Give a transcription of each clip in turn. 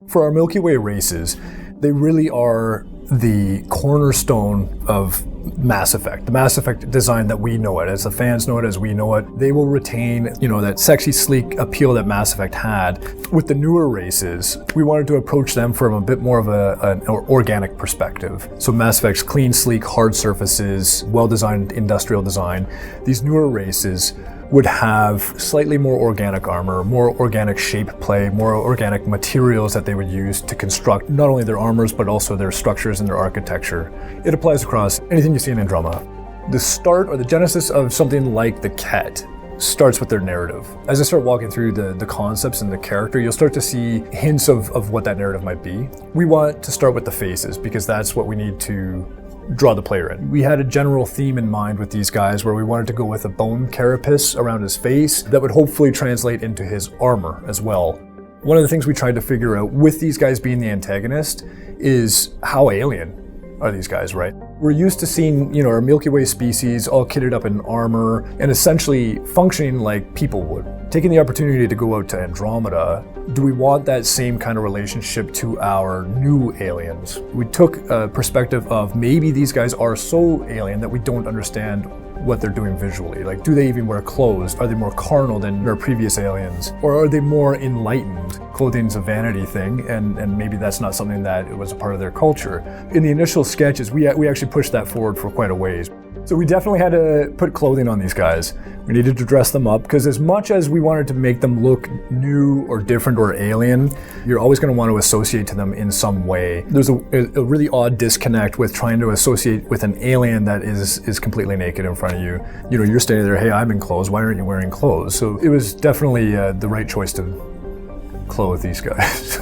For our Milky Way races, they really are the cornerstone of Mass Effect. The Mass Effect design that we know it, as the fans know it, as we know it, they will retain, that sexy, sleek appeal that Mass Effect had. With the newer races, we wanted to approach them from a bit more of an organic perspective. So Mass Effect's clean, sleek, hard surfaces, well-designed industrial design. These newer races would have slightly more organic armor, more organic shape play, more organic materials that they would use to construct not only their armors, but also their structures and their architecture. It applies across anything you see in Andromeda. The start or the genesis of something like the Kett starts with their narrative. As I start walking through the concepts and the character, you'll start to see hints of what that narrative might be. We want to start with the faces because that's what we need to draw the player in. We had a general theme in mind with these guys where we wanted to go with a bone carapace around his face that would hopefully translate into his armor as well. One of the things we tried to figure out with these guys being the antagonist is how alien are these guys, right? We're used to seeing, our Milky Way species all kitted up in armor and essentially functioning like people would. Taking the opportunity to go out to Andromeda, do we want that same kind of relationship to our new aliens? We took a perspective of maybe these guys are so alien that we don't understand what they're doing visually. Like, do they even wear clothes? Are they more carnal than their previous aliens? Or are they more enlightened? Clothing's a vanity thing, and maybe that's not something that was a part of their culture. In the initial sketches, we actually pushed that forward for quite a ways. So we definitely had to put clothing on these guys. We needed to dress them up because as much as we wanted to make them look new or different or alien, you're always going to want to associate to them in some way. There's a really odd disconnect with trying to associate with an alien that is completely naked in front of you. You're standing there, hey, I'm in clothes, why aren't you wearing clothes? So it was definitely the right choice to clothe these guys.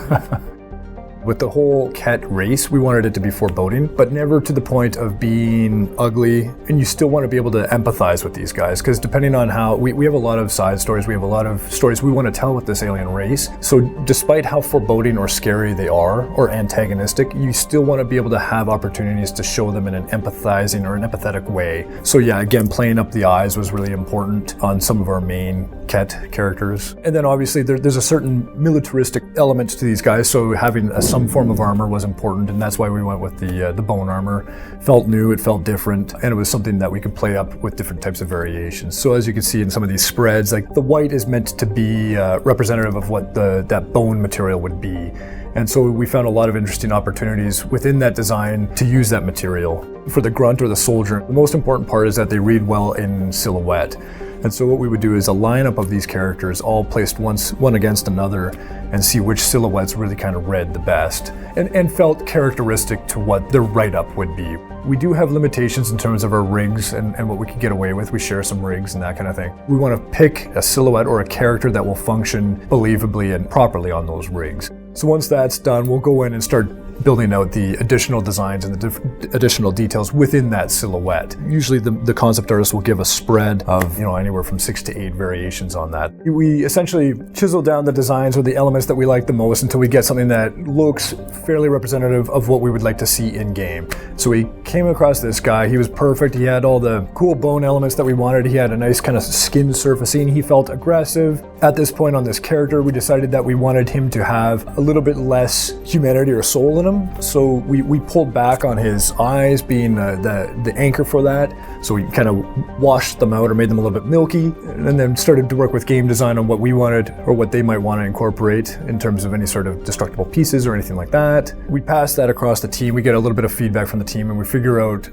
With the whole Kett race, we wanted it to be foreboding, but never to the point of being ugly. And you still want to be able to empathize with these guys, because depending on how, we have a lot of side stories, we have a lot of stories we want to tell with this alien race. So despite how foreboding or scary they are, or antagonistic, you still want to be able to have opportunities to show them in an empathizing or an empathetic way. So yeah, again, playing up the eyes was really important on some of our main Kett characters. And then obviously there's a certain militaristic element to these guys, so having some form of armor was important, and that's why we went with the bone armor. Felt new, it felt different, and it was something that we could play up with different types of variations. So as you can see in some of these spreads, like the white is meant to be representative of what that bone material would be. And so we found a lot of interesting opportunities within that design to use that material. For the grunt or the soldier, the most important part is that they read well in silhouette. And so what we would do is a lineup of these characters all placed one against another and see which silhouettes really kind of read the best and felt characteristic to what their write-up would be. We do have limitations in terms of our rigs and what we can get away with. We share some rigs and that kind of thing. We want to pick a silhouette or a character that will function believably and properly on those rigs. So once that's done, we'll go in and start building out the additional designs and the additional details within that silhouette. Usually the concept artist will give a spread of anywhere from 6 to 8 variations on that. We essentially chisel down the designs or the elements that we like the most until we get something that looks fairly representative of what we would like to see in game. So we came across this guy. He was perfect. He had all the cool bone elements that we wanted. He had a nice kind of skin surfacing. He felt aggressive. At this point on this character, we decided that we wanted him to have a little bit less humanity or soul in him. So we pulled back on his eyes being the anchor for that. So we kind of washed them out or made them a little bit milky, and then started to work with game design on what we wanted or what they might want to incorporate in terms of any sort of destructible pieces or anything like that. We pass that across the team. We get a little bit of feedback from the team, and we figure out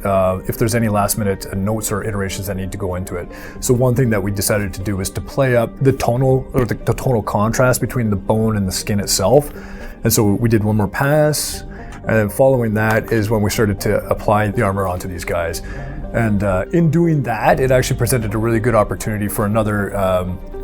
if there's any last minute notes or iterations that need to go into it. So one thing that we decided to do was to play up the tonal contrast between the bone and the skin itself. And so we did one more pass, and then following that is when we started to apply the armor onto these guys. And in doing that, it actually presented a really good opportunity for another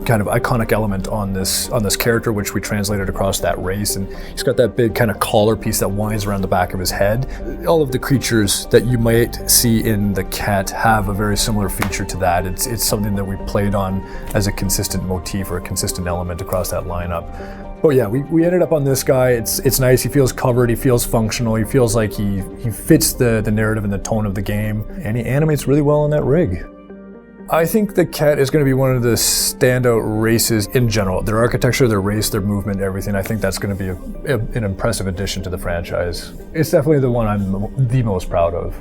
kind of iconic element on this character, which we translated across that race. And he's got that big kind of collar piece that winds around the back of his head. All of the creatures that you might see in the Kett have a very similar feature to that. It's something that we played on as a consistent motif or a consistent element across that lineup. But yeah, we ended up on this guy. It's nice. He feels covered. He feels functional. He feels like he fits the narrative and the tone of the game. And he animates really well in that rig. I think the Kett is going to be one of the standout races in general. Their architecture, their race, their movement, everything. I think that's going to be an impressive addition to the franchise. It's definitely the one I'm the most proud of.